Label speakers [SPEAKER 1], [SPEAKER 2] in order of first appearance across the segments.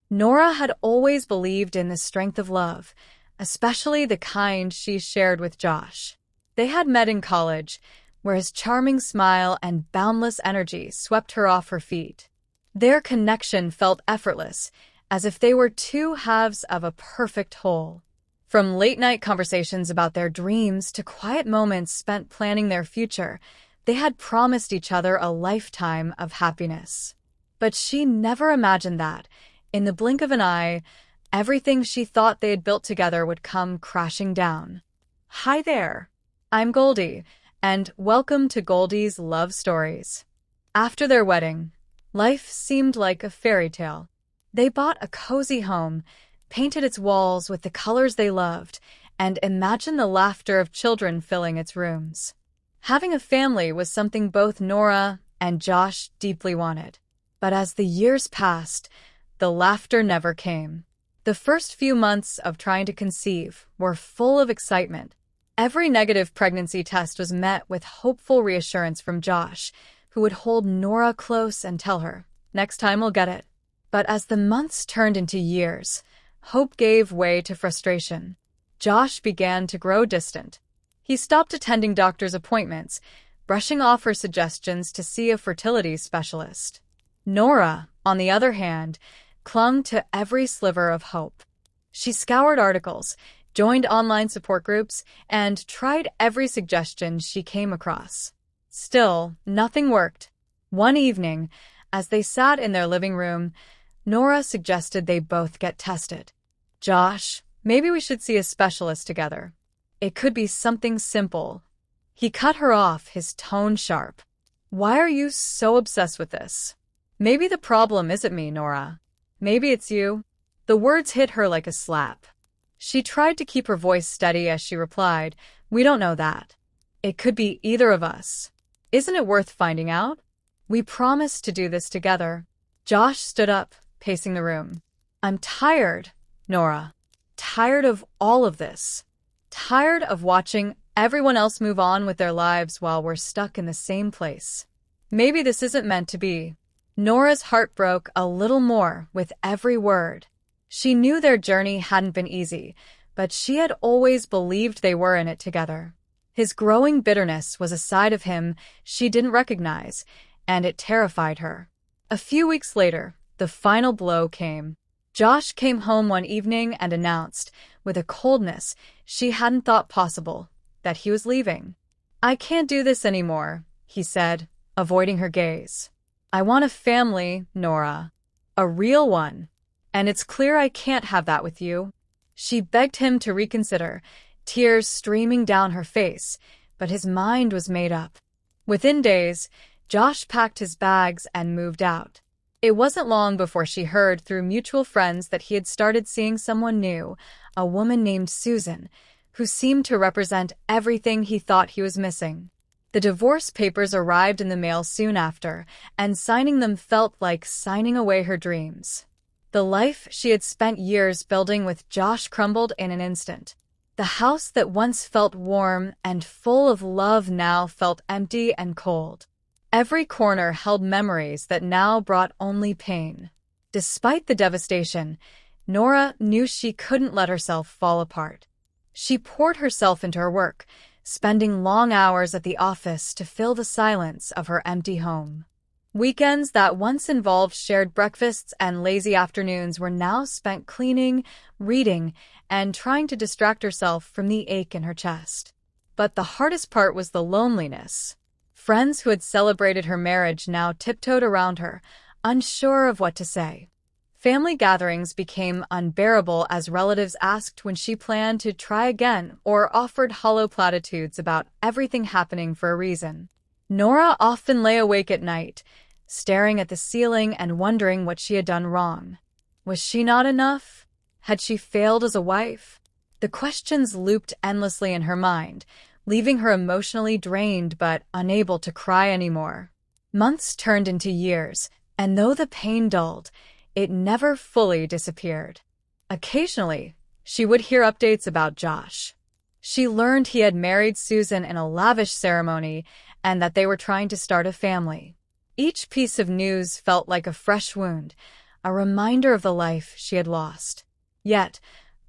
[SPEAKER 1] Nora had always believed in the strength of love, especially the kind she shared with Josh. They had met in college, where his charming smile and boundless energy swept her off her feet. Their connection felt effortless, as if they were two halves of a perfect whole. From late-night conversations about their dreams to quiet moments spent planning their future, they had promised each other a lifetime of happiness. But she never imagined that, in the blink of an eye, everything she thought they had built together would come crashing down. Hi there, I'm Goldie, and welcome to Goldie's Love Stories. After their wedding, life seemed like a fairy tale. They bought a cozy home, painted its walls with the colors they loved, and imagined the laughter of children filling its rooms. Having a family was something both Nora and Josh deeply wanted. But as the years passed, the laughter never came. The first few months of trying to conceive were full of excitement. Every negative pregnancy test was met with hopeful reassurance from Josh, who would hold Nora close and tell her, "Next time we'll get it." But as the months turned into years, hope gave way to frustration. Josh began to grow distant. He stopped attending doctor's appointments, brushing off her suggestions to see a fertility specialist. Nora, on the other hand, clung to every sliver of hope. She scoured articles, joined online support groups, and tried every suggestion she came across. Still, nothing worked. One evening, as they sat in their living room, Nora suggested they both get tested. "Josh, maybe we should see a specialist together. It could be something simple." He cut her off, his tone sharp. "Why are you so obsessed with this? Maybe the problem isn't me, Nora. Maybe it's you." The words hit her like a slap. She tried to keep her voice steady as she replied, "We don't know that. It could be either of us. Isn't it worth finding out? We promised to do this together." Josh stood up, pacing the room. "I'm tired, Nora. Tired of all of this. Tired of watching everyone else move on with their lives while we're stuck in the same place. Maybe this isn't meant to be." Nora's heart broke a little more with every word. She knew their journey hadn't been easy, but she had always believed they were in it together. His growing bitterness was a side of him she didn't recognize, and it terrified her. A few weeks later, the final blow came. Josh came home one evening and announced, with a coldness she hadn't thought possible, that he was leaving. "I can't do this anymore," he said, avoiding her gaze. "I want a family, Nora. A real one. And it's clear I can't have that with you." She begged him to reconsider, tears streaming down her face, but his mind was made up. Within days, Josh packed his bags and moved out. It wasn't long before she heard through mutual friends that he had started seeing someone new, a woman named Susan, who seemed to represent everything he thought he was missing. The divorce papers arrived in the mail soon after, and signing them felt like signing away her dreams. The life she had spent years building with Josh crumbled in an instant. The house that once felt warm and full of love now felt empty and cold. Every corner held memories that now brought only pain. Despite the devastation, Nora knew she couldn't let herself fall apart. She poured herself into her work, spending long hours at the office to fill the silence of her empty home. Weekends that once involved shared breakfasts and lazy afternoons were now spent cleaning, reading, and trying to distract herself from the ache in her chest. But the hardest part was the loneliness. Friends who had celebrated her marriage now tiptoed around her, unsure of what to say. Family gatherings became unbearable as relatives asked when she planned to try again or offered hollow platitudes about everything happening for a reason. Nora often lay awake at night, staring at the ceiling and wondering what she had done wrong. Was she not enough? Had she failed as a wife? The questions looped endlessly in her mind, leaving her emotionally drained but unable to cry anymore. Months turned into years, and though the pain dulled, it never fully disappeared. Occasionally, she would hear updates about Josh. She learned he had married Susan in a lavish ceremony and that they were trying to start a family. Each piece of news felt like a fresh wound, a reminder of the life she had lost. Yet,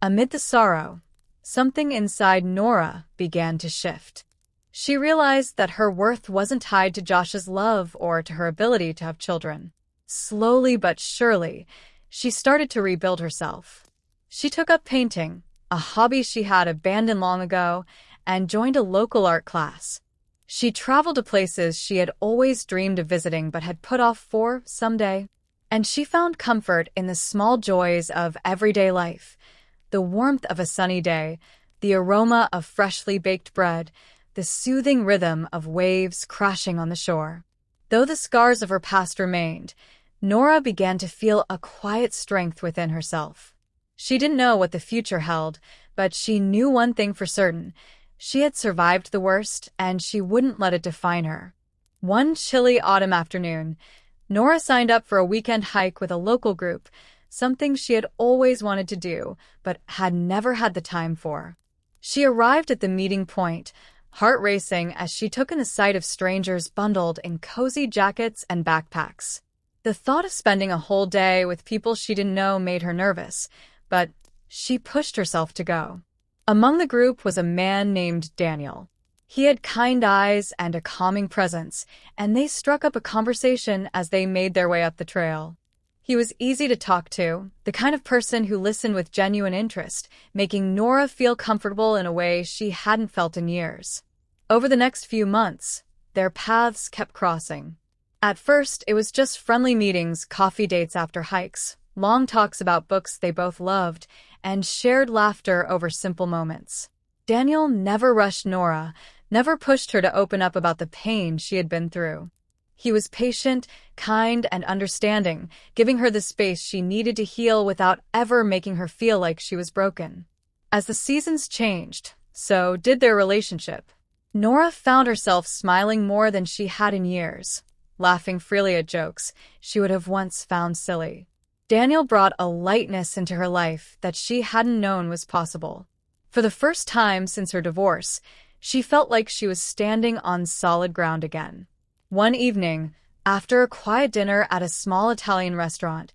[SPEAKER 1] amid the sorrow, something inside Nora began to shift. She realized that her worth wasn't tied to Josh's love or to her ability to have children. Slowly but surely, she started to rebuild herself. She took up painting, a hobby she had abandoned long ago, and joined a local art class. She traveled to places she had always dreamed of visiting but had put off for someday. And she found comfort in the small joys of everyday life, the warmth of a sunny day, the aroma of freshly baked bread, the soothing rhythm of waves crashing on the shore. Though the scars of her past remained, Nora began to feel a quiet strength within herself. She didn't know what the future held, but she knew one thing for certain. She had survived the worst, and she wouldn't let it define her. One chilly autumn afternoon, Nora signed up for a weekend hike with a local group, something she had always wanted to do, but had never had the time for. She arrived at the meeting point, heart racing as she took in the sight of strangers bundled in cozy jackets and backpacks. The thought of spending a whole day with people she didn't know made her nervous, but she pushed herself to go. Among the group was a man named Daniel. He had kind eyes and a calming presence, and they struck up a conversation as they made their way up the trail. He was easy to talk to, the kind of person who listened with genuine interest, making Nora feel comfortable in a way she hadn't felt in years. Over the next few months, their paths kept crossing. At first, it was just friendly meetings, coffee dates after hikes, long talks about books they both loved, and shared laughter over simple moments. Daniel never rushed Nora, never pushed her to open up about the pain she had been through. He was patient, kind, and understanding, giving her the space she needed to heal without ever making her feel like she was broken. As the seasons changed, so did their relationship. Nora found herself smiling more than she had in years, laughing freely at jokes she would have once found silly. Daniel brought a lightness into her life that she hadn't known was possible. For the first time since her divorce, she felt like she was standing on solid ground again. One evening, after a quiet dinner at a small Italian restaurant,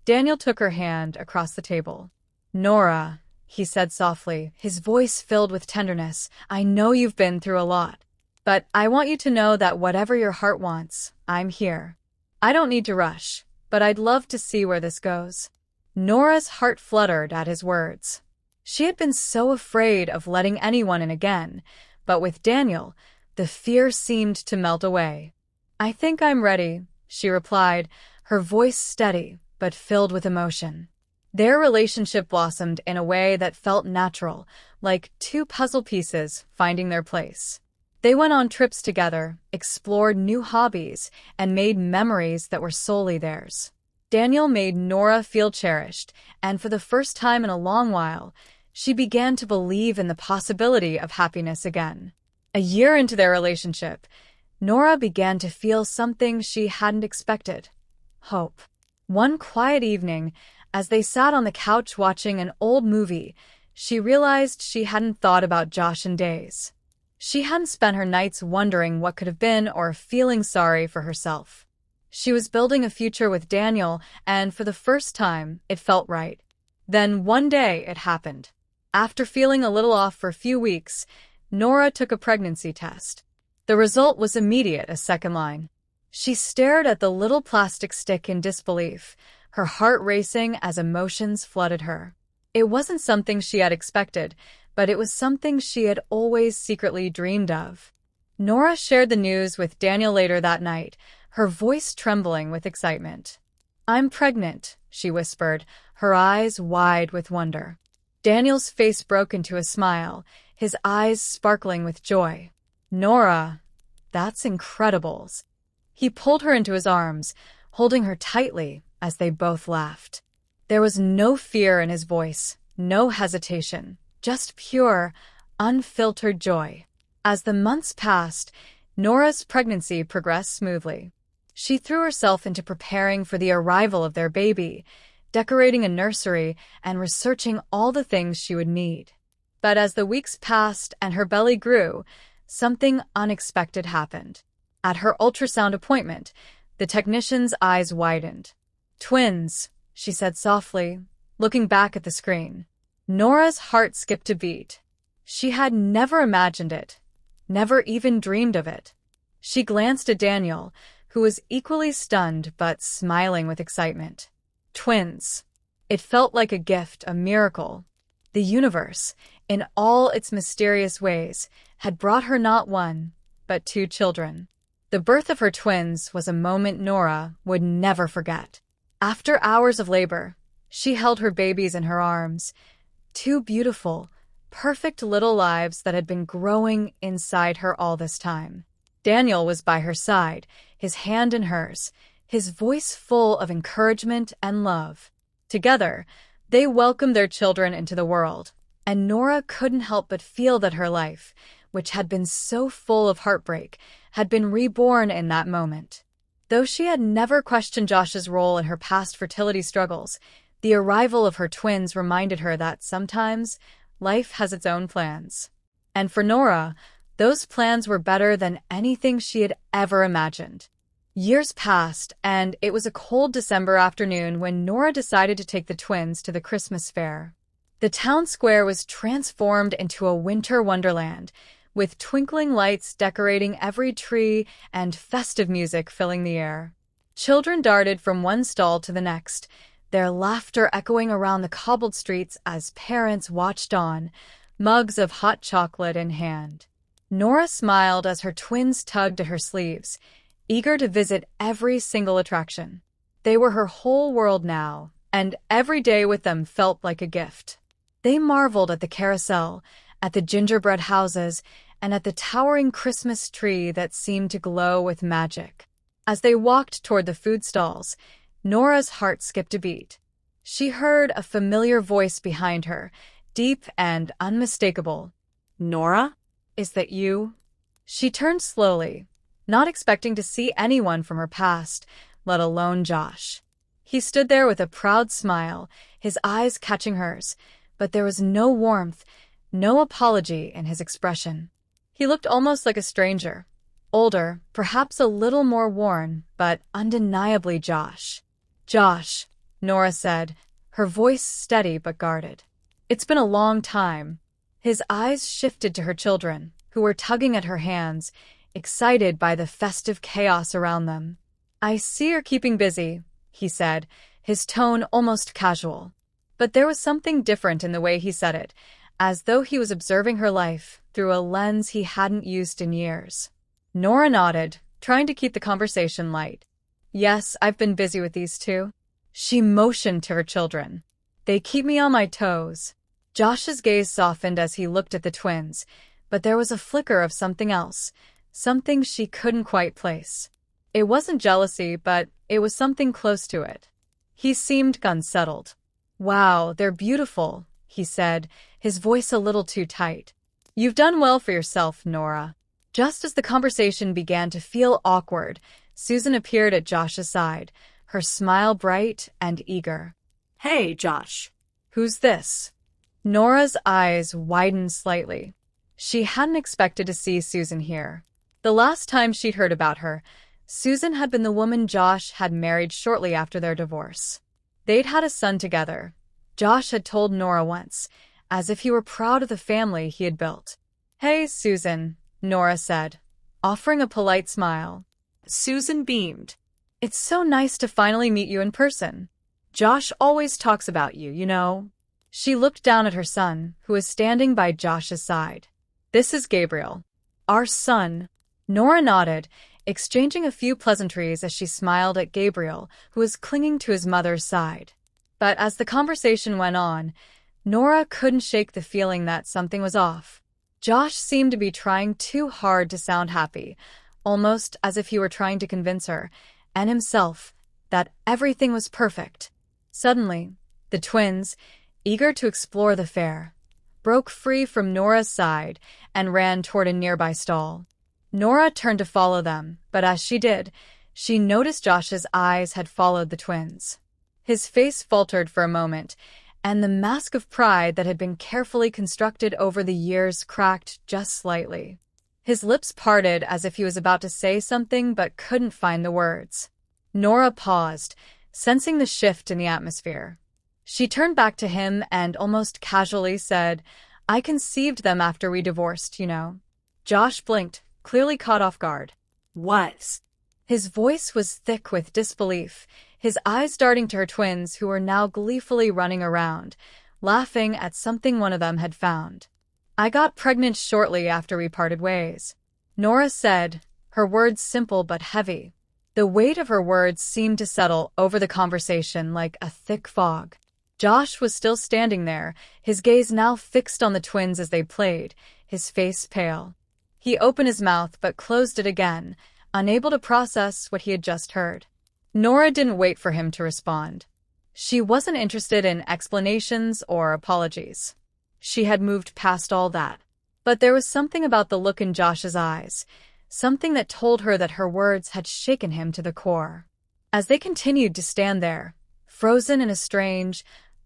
[SPEAKER 1] Daniel took her hand across the table. "Nora," he said softly, his voice filled with tenderness, "I know you've been through a lot, but I want you to know that whatever your heart wants, I'm here. I don't need to rush, but I'd love to see where this goes." Nora's heart fluttered at his words. She had been so afraid of letting anyone in again, but with Daniel, the fear seemed to melt away. "I think I'm ready," she replied, her voice steady but filled with emotion. Their relationship blossomed in a way that felt natural, like two puzzle pieces finding their place. They went on trips together, explored new hobbies, and made memories that were solely theirs. Daniel made Nora feel cherished, and for the first time in a long while, she began to believe in the possibility of happiness again. A year into their relationship, Nora began to feel something she hadn't expected: hope. One quiet evening, as they sat on the couch watching an old movie, she realized she hadn't thought about Josh in days. She hadn't spent her nights wondering what could have been or feeling sorry for herself. She was building a future with Daniel, and for the first time, it felt right. Then one day it happened. After feeling a little off for a few weeks, Nora took a pregnancy test. The result was immediate, a second line. She stared at the little plastic stick in disbelief, her heart racing as emotions flooded her. It wasn't something she had expected, but it was something she had always secretly dreamed of. Nora shared the news with Daniel later that night, her voice trembling with excitement. "I'm pregnant," she whispered, her eyes wide with wonder. Daniel's face broke into a smile, his eyes sparkling with joy. "Nora, that's incredible." He pulled her into his arms, holding her tightly as they both laughed. There was no fear in his voice, no hesitation, just pure, unfiltered joy. As the months passed, Nora's pregnancy progressed smoothly. She threw herself into preparing for the arrival of their baby, decorating a nursery and researching all the things she would need. But as the weeks passed and her belly grew, something unexpected happened. At her ultrasound appointment, the technician's eyes widened. "Twins," she said softly, looking back at the screen. Nora's heart skipped a beat. She had never imagined it, never even dreamed of it. She glanced at Daniel, who was equally stunned but smiling with excitement. Twins. It felt like a gift, a miracle. The universe, in all its mysterious ways, had brought her not one, but two children. The birth of her twins was a moment Nora would never forget. After hours of labor, she held her babies in her arms, two beautiful, perfect little lives that had been growing inside her all this time. Daniel was by her side, his hand in hers, his voice full of encouragement and love. Together, they welcomed their children into the world, and Nora couldn't help but feel that her life, which had been so full of heartbreak, had been reborn in that moment. Though she had never questioned Josh's role in her past fertility struggles, the arrival of her twins reminded her that sometimes life has its own plans. And for Nora, those plans were better than anything she had ever imagined. Years passed, and it was a cold December afternoon when Nora decided to take the twins to the Christmas fair. The town square was transformed into a winter wonderland, with twinkling lights decorating every tree and festive music filling the air. Children darted from one stall to the next, their laughter echoing around the cobbled streets as parents watched on, mugs of hot chocolate in hand. Nora smiled as her twins tugged at her sleeves, eager to visit every single attraction. They were her whole world now, and every day with them felt like a gift. They marveled at the carousel, at the gingerbread houses, and at the towering Christmas tree that seemed to glow with magic. As they walked toward the food stalls, Nora's heart skipped a beat. She heard a familiar voice behind her, deep and unmistakable. "Nora? Is that you?" She turned slowly, not expecting to see anyone from her past, let alone Josh. He stood there with a proud smile, his eyes catching hers, but there was no warmth, no apology in his expression. He looked almost like a stranger, older, perhaps a little more worn, but undeniably Josh. "Josh," Nora said, her voice steady but guarded. "It's been a long time." His eyes shifted to her children, who were tugging at her hands, excited by the festive chaos around them. "I see you're keeping busy," he said, his tone almost casual. But there was something different in the way he said it, as though he was observing her life through a lens he hadn't used in years. Nora nodded, trying to keep the conversation light. "Yes, I've been busy with these two." She motioned to her children. "They keep me on my toes." Josh's gaze softened as he looked at the twins, but there was a flicker of something else, something she couldn't quite place. It wasn't jealousy, but it was something close to it. He seemed unsettled. "Wow, they're beautiful," he said, his voice a little too tight. "You've done well for yourself, Nora." Just as the conversation began to feel awkward, Susan appeared at Josh's side, her smile bright and eager.
[SPEAKER 2] "Hey, Josh."
[SPEAKER 1] "Who's this?" Nora's eyes widened slightly. She hadn't expected to see Susan here. The last time she'd heard about her, Susan had been the woman Josh had married shortly after their divorce. They'd had a son together. Josh had told Nora once, as if he were proud of the family he had built. "Hey, Susan," Nora said, offering a polite smile.
[SPEAKER 2] Susan beamed.
[SPEAKER 1] "It's so nice to finally meet you in person. Josh always talks about you, you know." She looked down at her son, who was standing by Josh's side. "This is Gabriel. Our son." Nora nodded, exchanging a few pleasantries as she smiled at Gabriel, who was clinging to his mother's side. But as the conversation went on, Nora couldn't shake the feeling that something was off. Josh seemed to be trying too hard to sound happy, almost as if he were trying to convince her, and himself, that everything was perfect. Suddenly, the twins, eager to explore the fair, broke free from Nora's side and ran toward a nearby stall. Nora turned to follow them, but as she did, she noticed Josh's eyes had followed the twins. His face faltered for a moment, and the mask of pride that had been carefully constructed over the years cracked just slightly. His lips parted as if he was about to say something but couldn't find the words. Nora paused, sensing the shift in the atmosphere. She turned back to him and almost casually said, "I conceived them after we divorced, you know." Josh blinked, clearly caught off guard.
[SPEAKER 2] Was.
[SPEAKER 1] His voice was thick with disbelief, his eyes darting to her twins who were now gleefully running around, laughing at something one of them had found. "I got pregnant shortly after we parted ways," Nora said, her words simple but heavy. The weight of her words seemed to settle over the conversation like a thick fog. Josh was still standing there, his gaze now fixed on the twins as they played, his face pale. He opened his mouth but closed it again, unable to process what he had just heard. Nora didn't wait for him to respond. She wasn't interested in explanations or apologies. She had moved past all that. But there was something about the look in Josh's eyes, something that told her that her words had shaken him to the core. As they continued to stand there, frozen in a strange,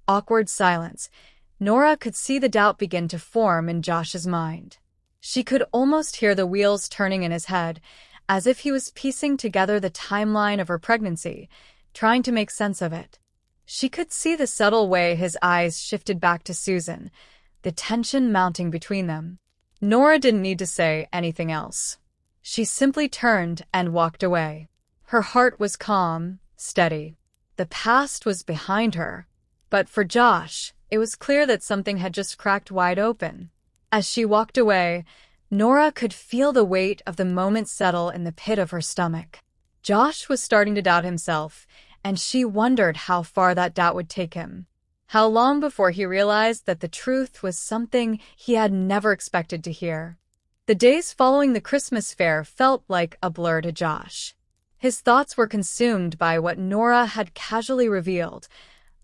[SPEAKER 1] awkward silence, Nora could see the doubt begin to form in Josh's mind. She could almost hear the wheels turning in his head, as if he was piecing together the timeline of her pregnancy, trying to make sense of it. She could see the subtle way his eyes shifted back to Susan, the tension mounting between them. Nora didn't need to say anything else. She simply turned and walked away. Her heart was calm, steady. The past was behind her. But for Josh, it was clear that something had just cracked wide open. As she walked away, Nora could feel the weight of the moment settle in the pit of her stomach. Josh was starting to doubt himself, and she wondered how far that doubt would take him. How long before he realized that the truth was something he had never expected to hear. The days following the Christmas fair felt like a blur to Josh. His thoughts were consumed by what Nora had casually revealed.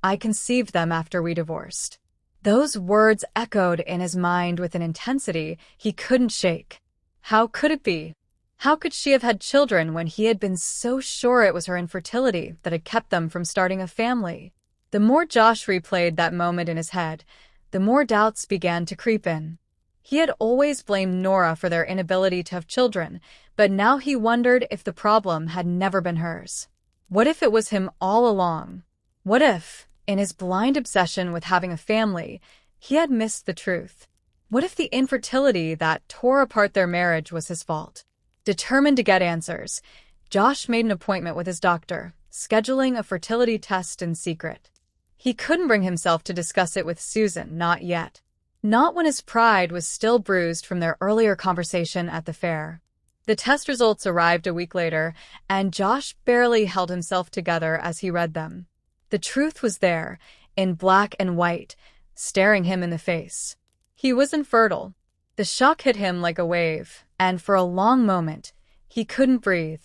[SPEAKER 1] "I conceived them after we divorced." Those words echoed in his mind with an intensity he couldn't shake. How could it be? How could she have had children when he had been so sure it was her infertility that had kept them from starting a family? The more Josh replayed that moment in his head, the more doubts began to creep in. He had always blamed Nora for their inability to have children, but now he wondered if the problem had never been hers. What if it was him all along? What if, in his blind obsession with having a family, he had missed the truth? What if the infertility that tore apart their marriage was his fault? Determined to get answers, Josh made an appointment with his doctor, scheduling a fertility test in secret. He couldn't bring himself to discuss it with Susan, not yet. Not when his pride was still bruised from their earlier conversation at the fair. The test results arrived a week later, and Josh barely held himself together as he read them. The truth was there, in black and white, staring him in the face. He was infertile. The shock hit him like a wave, and for a long moment, he couldn't breathe.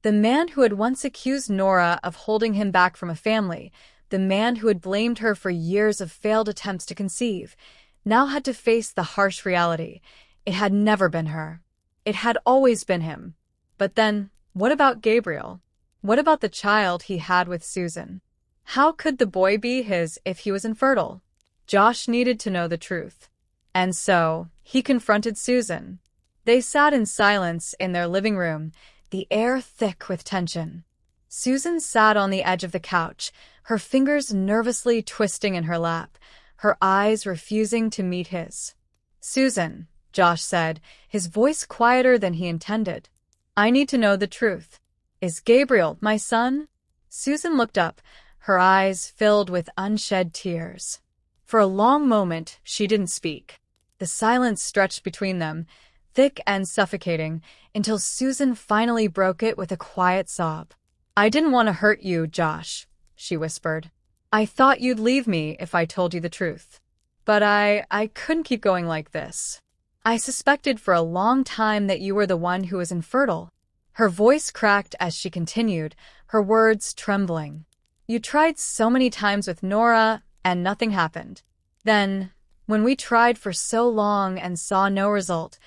[SPEAKER 1] The man who had once accused Nora of holding him back from a family, the man who had blamed her for years of failed attempts to conceive, now had to face the harsh reality. It had never been her. It had always been him. But then, what about Gabriel? What about the child he had with Susan? How could the boy be his if he was infertile? Josh needed to know the truth. And so, he confronted Susan. They sat in silence in their living room, the air thick with tension. Susan sat on the edge of the couch, her fingers nervously twisting in her lap, her eyes refusing to meet his. "Susan," Josh said, his voice quieter than he intended. "I need to know the truth. Is Gabriel my son?" Susan looked up, her eyes filled with unshed tears. For a long moment, she didn't speak. The silence stretched between them, thick and suffocating, until Susan finally broke it with a quiet sob. "I didn't want to hurt you, Josh," she whispered. "I thought you'd leave me if I told you the truth. But I couldn't keep going like this. I suspected for a long time that you were the one who was infertile." Her voice cracked as she continued, her words trembling. "You tried so many times with Nora, and nothing happened. Then, when we tried for so long and saw no result,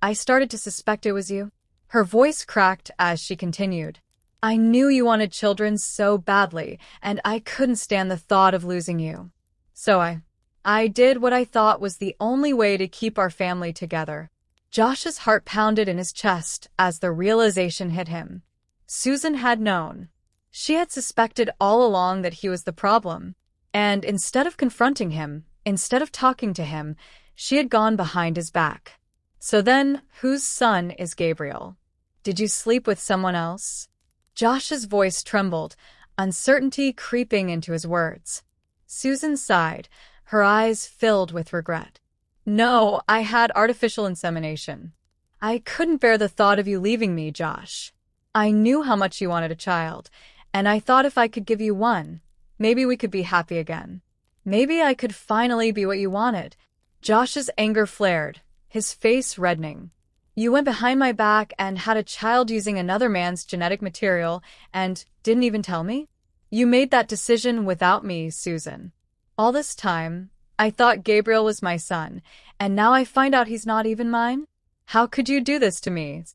[SPEAKER 1] I started to suspect it was you." Her voice cracked as she continued. "I knew you wanted children so badly, and I couldn't stand the thought of losing you. So I did what I thought was the only way to keep our family together." Josh's heart pounded in his chest as the realization hit him. Susan had known. She had suspected all along that he was the problem, and instead of confronting him, instead of talking to him, she had gone behind his back. So then, whose son is Gabriel? Did you sleep with someone else? Josh's voice trembled, uncertainty creeping into his words. Susan sighed, her eyes filled with regret. No, I had artificial insemination. I couldn't bear the thought of you leaving me, Josh. I knew how much you wanted a child, and I thought if I could give you one, maybe we could be happy again. Maybe I could finally be what you wanted. Josh's anger flared, his face reddening. You went behind my back and had a child using another man's genetic material and didn't even tell me? You made that decision without me, Susan. All this time, I thought Gabriel was my son, and now I find out he's not even mine? How could you do this to me?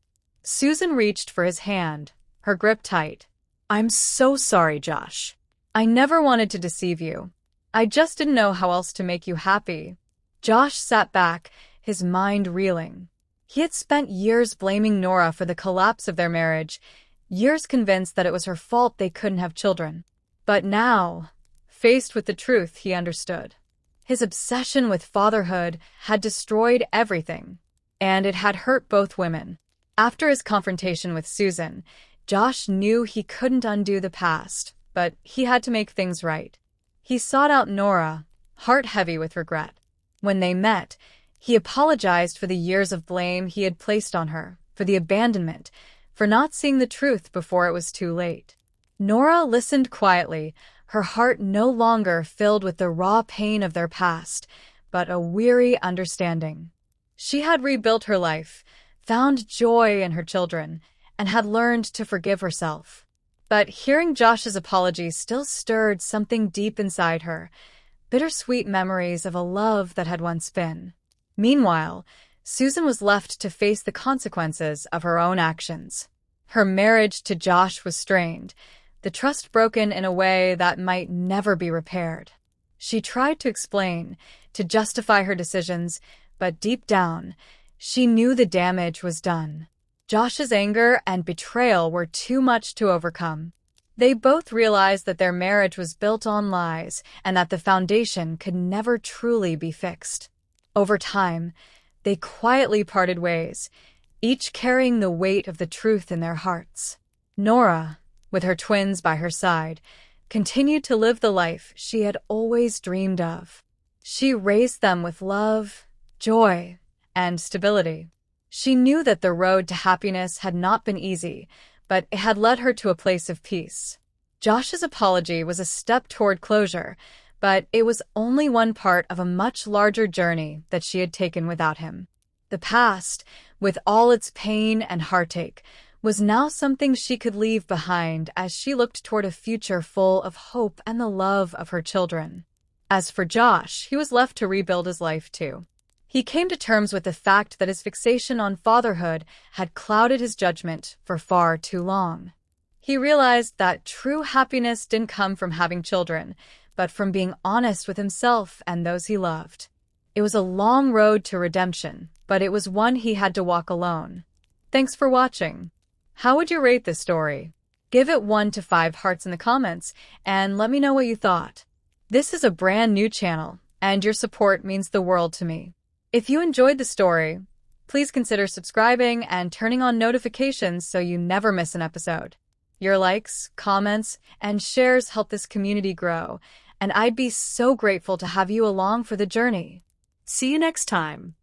[SPEAKER 1] Susan reached for his hand, her grip tight. I'm so sorry, Josh. I never wanted to deceive you. I just didn't know how else to make you happy. Josh sat back, his mind reeling. He had spent years blaming Nora for the collapse of their marriage, years convinced that it was her fault they couldn't have children. But now, faced with the truth, he understood. His obsession with fatherhood had destroyed everything, and it had hurt both women. After his confrontation with Susan, Josh knew he couldn't undo the past, but he had to make things right. He sought out Nora, heart heavy with regret. When they met, he apologized for the years of blame he had placed on her, for the abandonment, for not seeing the truth before it was too late. Nora listened quietly, her heart no longer filled with the raw pain of their past, but a weary understanding. She had rebuilt her life, found joy in her children, and had learned to forgive herself. But hearing Josh's apology still stirred something deep inside her, bittersweet memories of a love that had once been. Meanwhile, Susan was left to face the consequences of her own actions. Her marriage to Josh was strained, the trust broken in a way that might never be repaired. She tried to explain, to justify her decisions, but deep down, she knew the damage was done. Josh's anger and betrayal were too much to overcome. They both realized that their marriage was built on lies and that the foundation could never truly be fixed. Over time, they quietly parted ways, each carrying the weight of the truth in their hearts. Nora, with her twins by her side, continued to live the life she had always dreamed of. She raised them with love, joy, and stability. She knew that the road to happiness had not been easy, but it had led her to a place of peace. Josh's apology was a step toward closure, but it was only one part of a much larger journey that she had taken without him. The past, with all its pain and heartache, was now something she could leave behind as she looked toward a future full of hope and the love of her children. As for Josh, he was left to rebuild his life too. He came to terms with the fact that his fixation on fatherhood had clouded his judgment for far too long. He realized that true happiness didn't come from having children, but from being honest with himself and those he loved. It was a long road to redemption, but it was one he had to walk alone. Thanks for watching. How would you rate this story? Give it 1 to 5 hearts in the comments, and let me know what you thought. This is a brand new channel, and your support means the world to me. If you enjoyed the story, please consider subscribing and turning on notifications so you never miss an episode. Your likes, comments, and shares help this community grow, and I'd be so grateful to have you along for the journey.
[SPEAKER 2] See you next time.